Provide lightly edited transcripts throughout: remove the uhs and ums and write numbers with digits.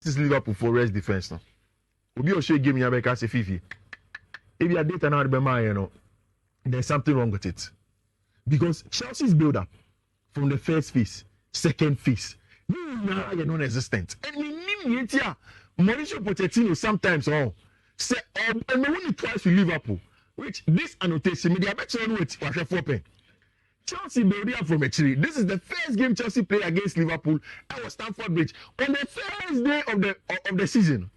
is Liverpool for rest defense now. Obi Oshe game here because Fifi. If you are data now, remember, there's something wrong with it. Because Chelsea's build up from the first phase, second phase, non-existent. And Mauricio Pochettino sometimes say, and only twice with Liverpool, which this annotation, media better on it, was a 4 Chelsea build up from a tree. This is the first game Chelsea played against Liverpool at Stamford Bridge on the first day of the season.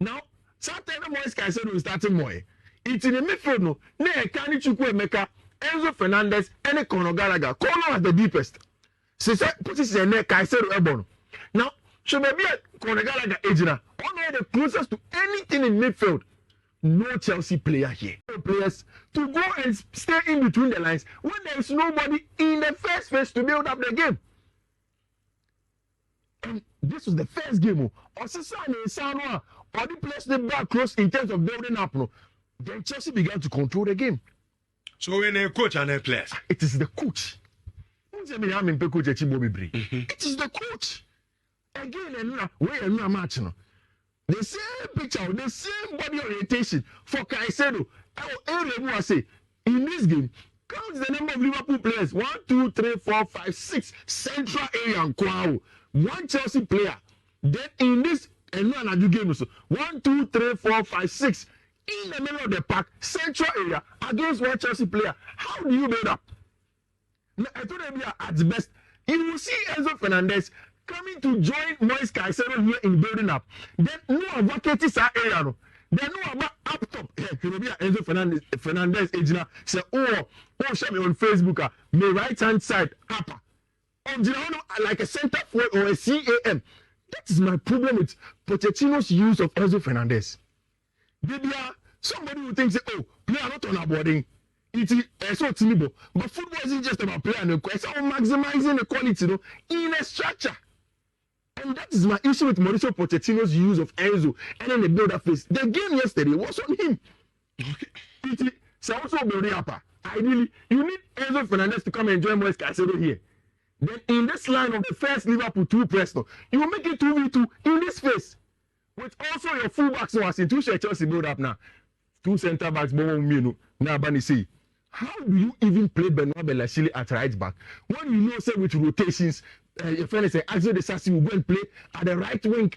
Now, sometimes Moise Caicedo is starting more. It's in the midfield, no. Kani Chukwuemeka, Enzo Fernandez, and Conor Gallagher. Conor was the deepest. So, put it in there, Caicedo Ebon. Now, so maybe Conor Gallagher, Ejina, one of the closest to anything in midfield. No Chelsea player here. No players to go and stay in between the lines when there is nobody in the first phase to build up the game. And this was the first game. Osasane and Sanoa, or the place the back close in terms of building up. No. Then Chelsea began to control the game. So when a coach and a player, it is the coach. It is the coach. Again, and a match. No. The same picture, the same body orientation for Caicedo. I say, in this game, count the number of Liverpool players. 1, 2, 3, 4, 5, 6. Central area and Kwao. One Chelsea player. Then in this, and no another game also. 1, 2, 3, 4, 5, 6. In the middle of the park, central area, against one Chelsea player. How do you build up? Now, I told them at the best. You will see Enzo Fernandez coming to join Moise Caicedo here in building up. Then no vacancy area. No. Then no about up top. Enzo Fernandez Ejina say, show me on Facebook, my right hand side upper. Like a center forward or a CAM. That is my problem with Pochettino's use of Enzo Fernandez. Somebody who thinks, player not on our boarding. It is so timid. But football isn't just about player and it's about maximizing the quality in a structure. And that is my issue with Mauricio Pochettino's use of Enzo and then the build-up phase. The game yesterday was on him. Okay. So also building up. Ideally, you need Enzo Fernandez to come and join Moise Caicedo here. Then in this line of the first Liverpool 2 press, you will make it 2v2 in this phase. With also your fullbacks now, as in 2 Chelsea build up now. 2 centre backs, now Bani say. How do you even play Benoit Bellachile at right back? When you know, say, with rotations, your friend say, Axel de Sassi will go and play at the right wing.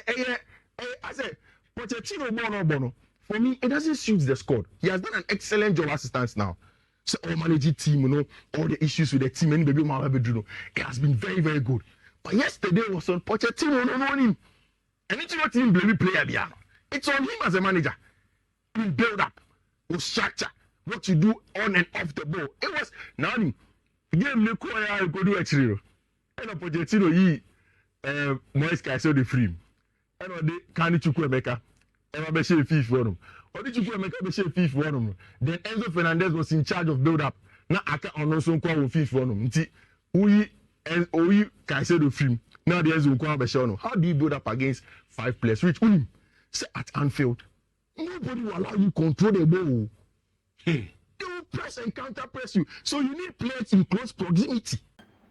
I said, Pochettino, Bono. For me, it doesn't suit the squad. He has done an excellent job as it stands now. So, managing team, all the issues with the team, and baby, it has been very, very good. But yesterday was on Pochettino, no on him. And it's not him blame player there. It's on him as a manager. You build up, you structure, what you do on and off the ball. It was now game no go do actually. And Pochettino Moise Caicedo free. And the Kani Chukwuemeka. And be share Fiifi for him. Or did Chukwuemeka be share Fiifi for him? Then Enzo Fernandez was in charge of build up. Now aka on so kwa Fiifi for him. Nti we Caicedo free. Now the Enzo kwa be share. How do you build up against 5 players? Which say at Anfield, nobody will allow you control the ball. They will press and counter press you. So you need players in close proximity.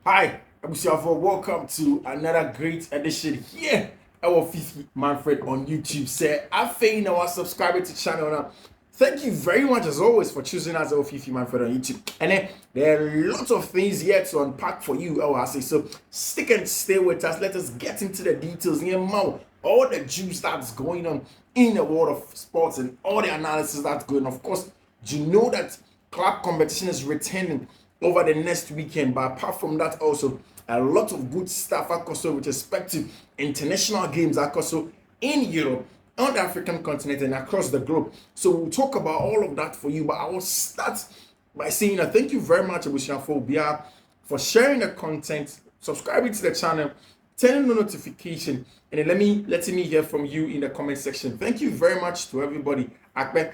Hi, welcome to another great edition here. Our Fiifi-Manfred on YouTube. Say, I our subscriber to channel now. Thank you very much as always for choosing us, our Fiifi-Manfred on YouTube. And then there are lots of things here to unpack for you, I say. So stick and stay with us. Let us get into the details here now. All the juice that's going on in the world of sports and all the analysis that's going on. Of course, do you know that club competition is returning over the next weekend? But apart from that, also a lot of good stuff also with respect to international games also in Europe, on the African continent, and across the globe. So we'll talk about all of that for you. But I will start by saying thank you very much, Abusiaphobia, for sharing the content, subscribing to the channel, turning the notification, and then letting me hear from you in the comment section. Thank you very much to everybody. Akbe.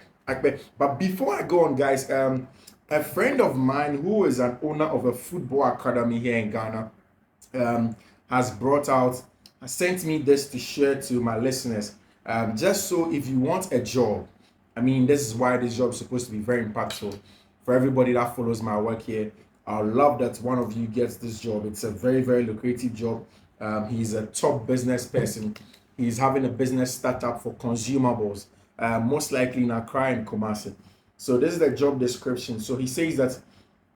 But before I go on, guys, a friend of mine who is an owner of a football academy here in Ghana has sent me this to share to my listeners. Just so if you want a job, I mean, this is why this job is supposed to be very impactful for everybody that follows my work here. I love that one of you gets this job. It's a very, very lucrative job. He's a top business person. He's having a business startup for consumables, most likely in Accra and Kumasi. So this is the job description. So he says that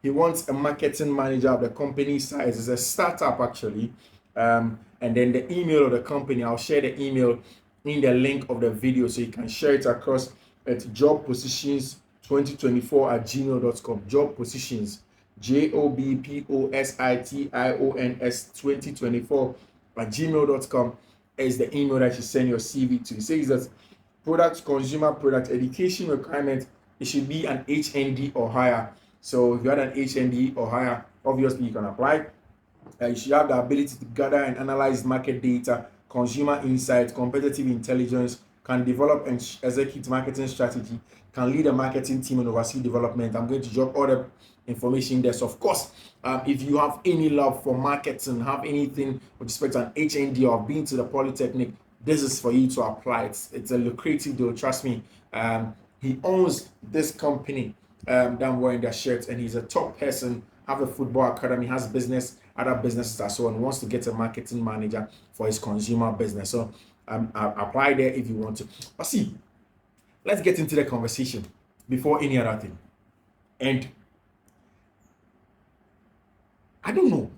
he wants a marketing manager of the company size. It's a startup actually. And then the email of the company, I'll share the email in the link of the video so you can share it across at jobpositions2024@gmail.com. Job positions, JOBPOSITIONS2024@gmail.com is the email that you send your CV to. It says that consumer product education requirement, it should be an HND or higher. So if you had an HND or higher, obviously you can apply. You should have the ability to gather and analyze market data, consumer insights, competitive intelligence, can develop and execute marketing strategy, can lead a marketing team and oversee development. I'm going to drop all the information there. So of course, if you have any love for marketing, have anything with respect to an HND or been to the Polytechnic, this is for you to apply. It's a lucrative deal, trust me. He owns this company that I'm wearing their shirt, and he's a top person, have a football academy, has business, other businesses as well, and wants to get a marketing manager for his consumer business. So apply there if you want to. But see, let's get into the conversation before any other thing. And I don't know,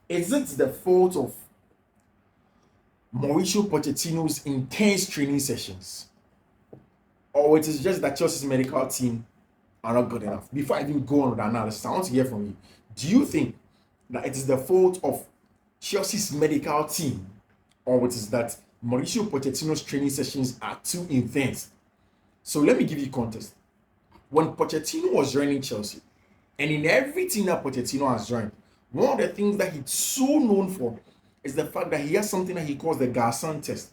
is it the fault of Mauricio Pochettino's intense training sessions, or it is just that Chelsea's medical team are not good enough? Before I even go on with the analysis, I want to hear from you. Do you think that it is the fault of Chelsea's medical team, or it is that Mauricio Pochettino's training sessions are too intense? So let me give you context. When Pochettino was joining Chelsea, and in everything that Pochettino has joined, one of the things that he's so known for is the fact that he has something that he calls the Garçon test.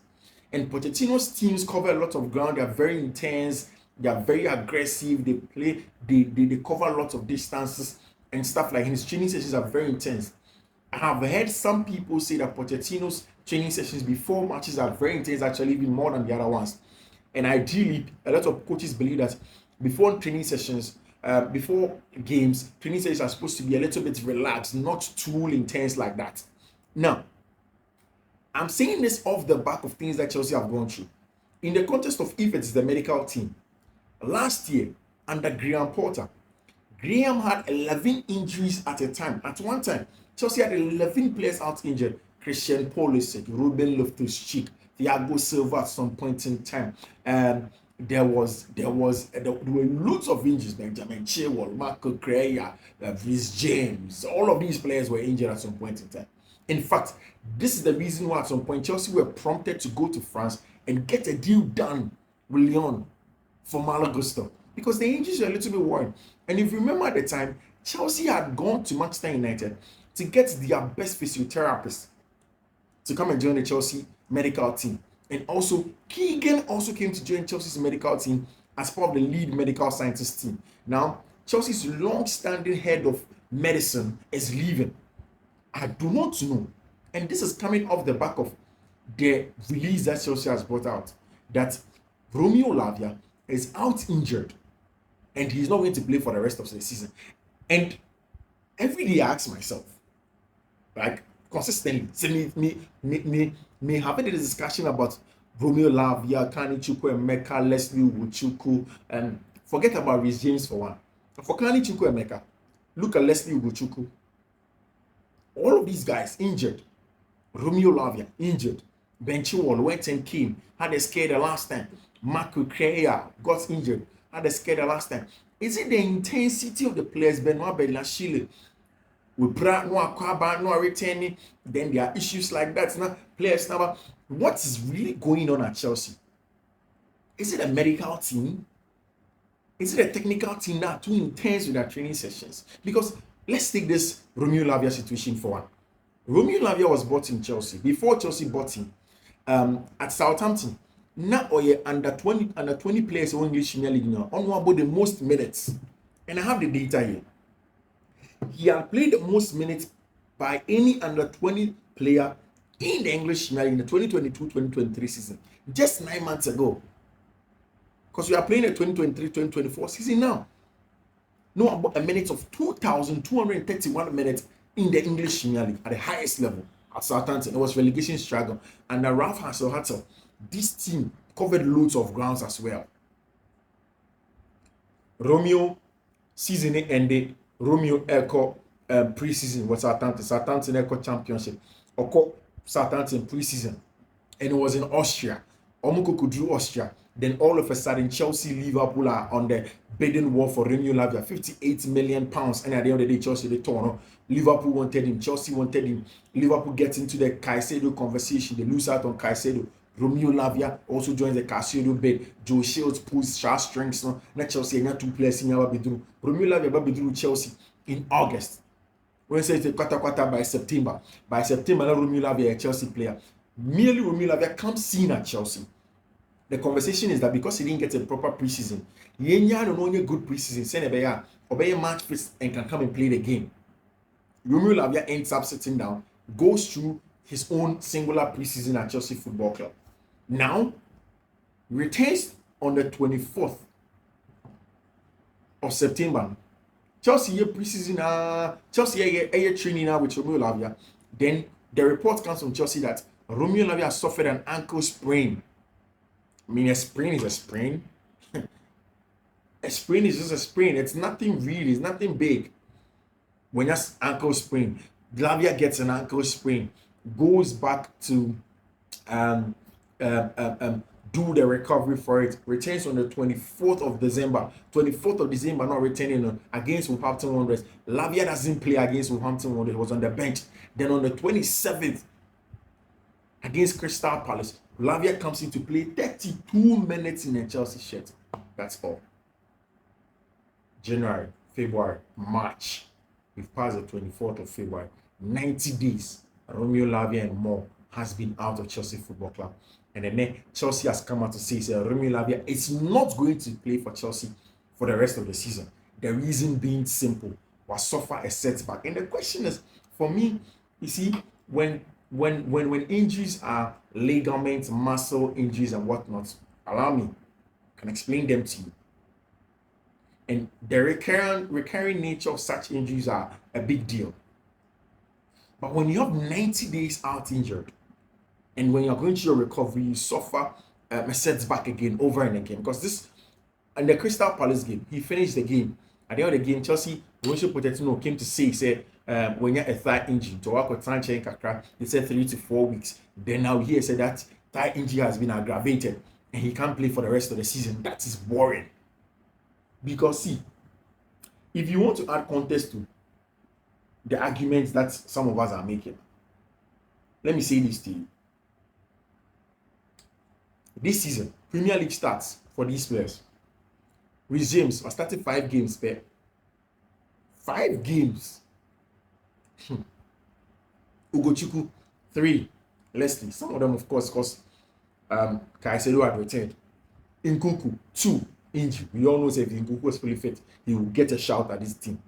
And Pochettino's teams cover a lot of ground. They are very intense. They are very aggressive. They play. They cover a lot of distances and stuff like. His training sessions are very intense. I have heard some people say that Pochettino's training sessions before matches are very intense, actually even more than the other ones. And ideally, a lot of coaches believe that before training sessions, before games, training sessions are supposed to be a little bit relaxed, not too intense like that. Now, I'm saying this off the back of things that Chelsea have gone through. In the context of if it's the medical team, last year under Graham Potter, Graham had 11 injuries at a time. At one time, Chelsea had 11 players out injured. Christian Pulisic, Ruben Loftus-Cheek, Thiago Silva at some point in time. There were loads of injuries. Benjamin Chilwell, Marco Correa, Rhys James. All of these players were injured at some point in time. In fact, this is the reason why at some point Chelsea were prompted to go to France and get a deal done with Lyon for Malo Gusto, because the injuries were a little bit worried. And if you remember at the time, Chelsea had gone to Manchester United to get their best physiotherapist to come and join the Chelsea medical team. And also, Keegan also came to join Chelsea's medical team as part of the lead medical scientist team. Now, Chelsea's long-standing head of medicine is leaving. I do not know. And this is coming off the back of the release that Chelsea has brought out, that Romeo Lavia is out injured and he's not going to play for the rest of the season. And every day I ask myself, like consistently, so me having a discussion about Romeo Lavia, Kani Chukwuemeka, Leslie Ugochukwu, and forget about Rhys James for one. For Kani Chukwuemeka, look at Leslie Ugochukwu. All of these guys injured. Romeo Lavia injured. Ben Chilwell went and came, had a scare the last time. Marco Correa got injured, had a scare the last time. Is it the intensity of the players? Benoit Badiashile, with Brad Noah Kwaba, Noah returning, then there are issues like that. Now, players now, what is really going on at Chelsea? Is it a medical team? Is it a technical team that are too intense with their training sessions? Because let's take this Romeo Lavia situation for one. Romeo Lavia was bought in Chelsea. Before Chelsea bought him at Southampton, now under 20 players in English Premier League now, on about the most minutes. And I have the data here. He had played the most minutes by any under 20 player in the English Premier League in the 2022-2023 season, just 9 months ago. Because we are playing the 2023-2024 season now. No, about a minute of 2,231 minutes in the English Premier League at the highest level. at Southampton. It was relegation struggle. And Ralph Hasenhuttl, this team covered loads of grounds as well. Romeo season ended. Romeo Echo pre-season was Southampton. Southampton Echo Championship. Oko Southampton pre-season. And it was in Austria. Omukoko drew Austria. Then all of a sudden, Chelsea, Liverpool are on the bidding war for Romeo Lavia, £58 million. And at the end of the day, Chelsea they torn. Liverpool wanted him. Chelsea wanted him. Liverpool gets into the Caicedo conversation. They lose out on Caicedo. Romeo Lavia also joins the Caicedo bid. Joe Shields pulls strings. No, not Chelsea. And 2 players in Babidru. Romeo Lavia Babidru Chelsea in August. When say it's quarter by September. By September, Romeo Lavia a Chelsea player. Merely Romeo Lavia comes seen at Chelsea. The conversation is that because he didn't get a proper preseason, he don't know any good preseason. Send a match fit and can come and play the game. Romeo Lavia ends up sitting down, goes through his own singular preseason at Chelsea Football Club. Now, returns on the 24th of September. Chelsea here preseason, Chelsea here training now with Romeo Lavia. Then the report comes from Chelsea that Romeo Lavia suffered an ankle sprain. I mean, a sprain is a sprain. A sprain is just a sprain. It's nothing really. It's nothing big. When that's ankle sprain, Lavia gets an ankle sprain, goes back to do the recovery for it, returns on the 24th of December. 24th of December, not returning against Wolverhampton Wanderers. Lavia doesn't play against Wolverhampton Wanderers. He was on the bench. Then on the 27th, against Crystal Palace, Lavia comes in to play 32 minutes in a Chelsea shirt. That's all. January, February, March. We've passed the 24th of February. 90 days. Romeo Lavia and more has been out of Chelsea Football Club. And then Chelsea has come out to say Romeo Lavia is not going to play for Chelsea for the rest of the season. The reason being simple, was suffer a setback. And the question is, for me, you see, when injuries are ligaments, muscle injuries and whatnot, allow me, I can explain them to you. And the recurring nature of such injuries are a big deal. But when you have 90 days out injured, and when you're going through your recovery, you suffer a setback again, over and again. Because this, in the Crystal Palace game, he finished the game. At the end of the game, Chelsea, Mauricio Pochettino came to say, he said, when you're a thigh injury, to work with Sanchez and Kakra, they said 3 to 4 weeks. Then now he said that thigh injury has been aggravated and he can't play for the rest of the season. That is boring. Because see, if you want to add context to the arguments that some of us are making, let me say this to you. This season, Premier League starts for these players. Resumes, I started 5 games, but 5 games. Ugochukwu, 3. Leslie, some of them, of course, because Caicedo had returned. Nkunku, 2. Injury. We all know that if Nkunku was fully fit, he will get a shout at this team.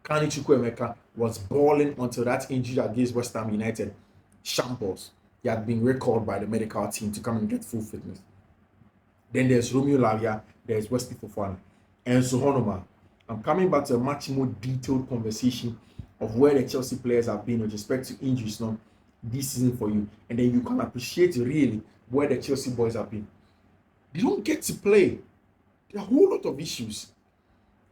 Kani Chukwuemeka was balling until that injury against West Ham United. Shambles. He had been recalled by the medical team to come and get full fitness. Then there's Romeo Lavia, there's Wesley Fofana, and so on. I'm coming back to a much more detailed conversation of where the Chelsea players have been with respect to injuries now this season for you. And then you can appreciate really where the Chelsea boys have been. They don't get to play. There are a whole lot of issues.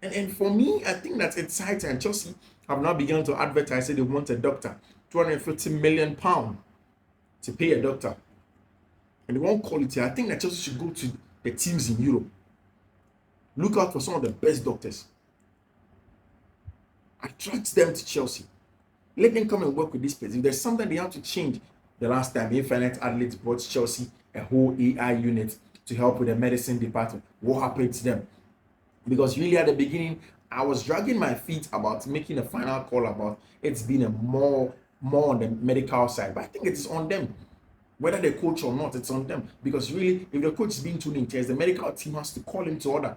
And for me, I think that it's high time. Chelsea have now begun to advertise that they want a doctor. £250 million to pay a doctor. And they want quality. I think that Chelsea should go to the teams in Europe. Look out for some of the best doctors. Attract them to Chelsea. Let them come and work with this place. If there's something they have to change, the last time Infinite Athletes brought Chelsea a whole AI unit to help with the medicine department. What happened to them? Because really at the beginning, I was dragging my feet about making a final call about it's been a more on the medical side. But I think it's on them. Whether they coach or not, it's on them. Because really, if the coach is being too intense, the medical team has to call him to order.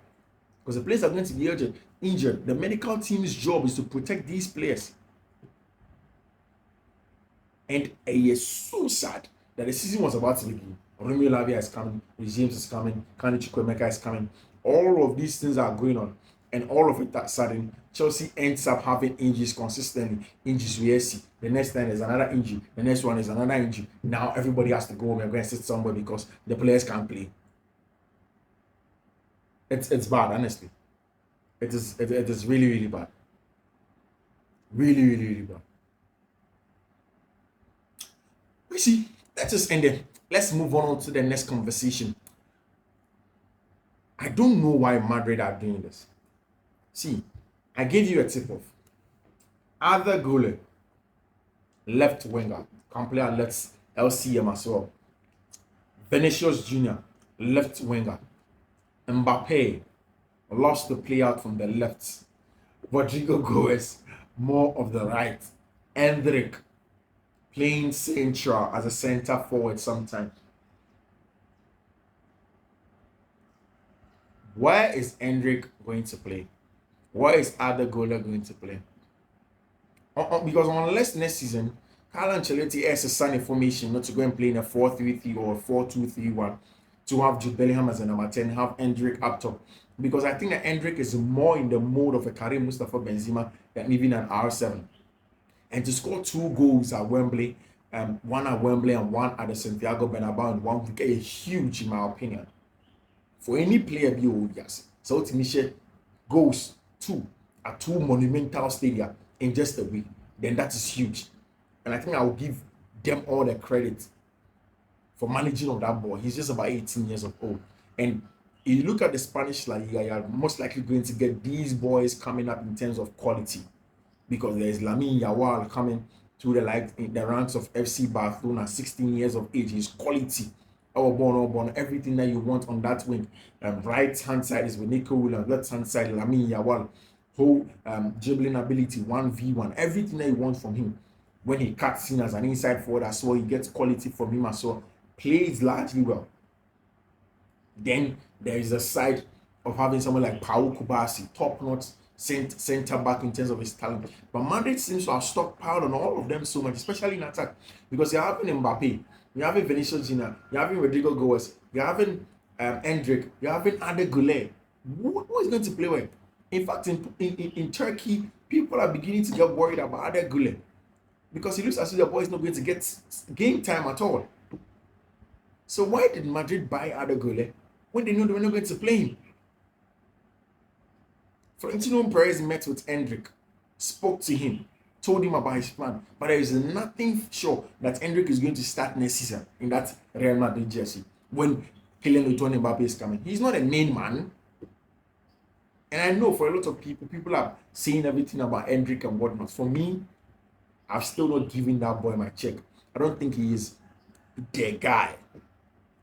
Because the players are going to be injured. The medical team's job is to protect these players. And it is so sad that the season was about to begin. Romeo Lavia is coming, James is coming, Kani Chukwuemeka is coming. All of these things are going on. And all of it that sudden, Chelsea ends up having injuries consistently. Injuries we see. The next time is another injury. The next one is another injury. Now everybody has to go home and go and sit somewhere because the players can't play. It's bad, honestly. It is really, really bad. Really, really, really bad. We see. Let's just end it. Let's move on to the next conversation. I don't know why Madrid are doing this. See, I gave you a tip off. Other goalie, left winger, can play at left LCM as well. Vinicius Jr., left winger. Mbappe loves to play out from the left. Rodrigo Goes more of the right. Endrick playing central as a center forward sometimes. Where is Endrick going to play? Where is other goalie going to play? Because unless next season, Carlo Ancelotti has a sunny formation not to go and play in a 4-3-3 or 4-2-3-1 to have Jude Bellingham as a number 10, have Endrick up top. Because I think that Endrick is more in the mode of a Karim Mustafa Benzema than even an R7. And to score 2 goals at Wembley, one at Wembley and one at the Santiago Bernabeu, and one would get huge in my opinion. For any player, yes. So Timisha goes 2 at 2 monumental stadia in just a week, then that is huge. And I think I will give them all the credit for managing of that boy. He's just about 18 years old. And if you look at the Spanish La Liga, you're most likely going to get these boys coming up in terms of quality. Because there's Lamine Yamal coming through the ranks of FC Barcelona, 16 years of age. He's quality. All born, everything that you want on that wing. Right hand side is with Nico Williams, left hand side Lamine Yamal. Whole dribbling ability, 1v1, everything that you want from him. When he cuts in as an inside forward as well, he gets quality from him as well. Plays largely well. Then there is a side of having someone like Pau Kubasi, top-notch center back in terms of his talent. But Madrid seems to have stockpiled on all of them so much, especially in attack. Because you're having Mbappe, you're having Vinicius Jr., you're having Rodrigo Goes, you're having Endrick, you're having Ade Goulet. Who is going to play well? In fact, in Turkey, people are beginning to get worried about Ade Goulet. Because it looks as if the boy is not going to get game time at all. So why did Madrid buy Ade Goulet when they knew they were not going to play him? Florentino Perez met with Endrick, spoke to him, told him about his plan, but there is nothing sure that Endrick is going to start next season in that Real Madrid jersey when Kylian Mbappe is coming. He's not a main man. And I know for a lot of people are saying everything about Endrick and whatnot. For me, I've still not given that boy my check. I don't think he is the guy.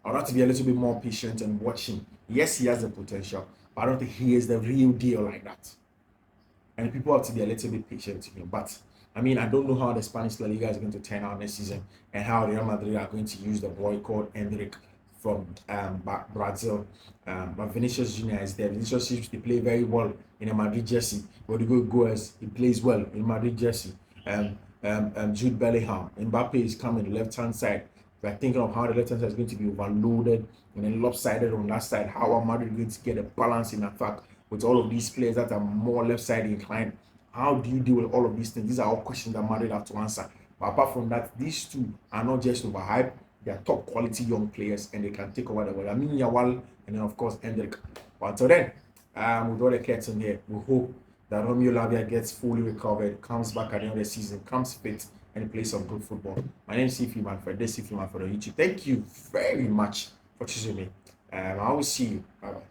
I'll have to be a little bit more patient and watch him. Yes, he has the potential, but I don't think he is the real deal like that. And people have to be a little bit patient to him. But I mean, I don't know how the Spanish La Liga is going to turn out next season and how Real Madrid are going to use the boy called Endrick from Brazil. But Vinicius Jr. is there. Vinicius seems to play very well in a Madrid jersey. Rodrigo Goes, he plays well in Madrid jersey. Jude Bellingham, Mbappe is coming left hand side. We're thinking of how the left hand side is going to be overloaded and then lopsided on that side. How are Madrid going to get a balance in attack with all of these players that are more left side inclined? How do you deal with all of these things? These are all questions that Madrid have to answer. But apart from that, these two are not just overhyped. They are top quality young players and they can take over the world. I mean, Yawal and then of course Endrick. But until then, with all the curtain here, we hope that Romeo Lavia gets fully recovered, comes back at the end of the season, comes fit, and plays some good football. My name is Fiifi-Manfred. This is Fiifi-Manfred on YouTube. Thank you very much for choosing me. I will see you. Bye bye.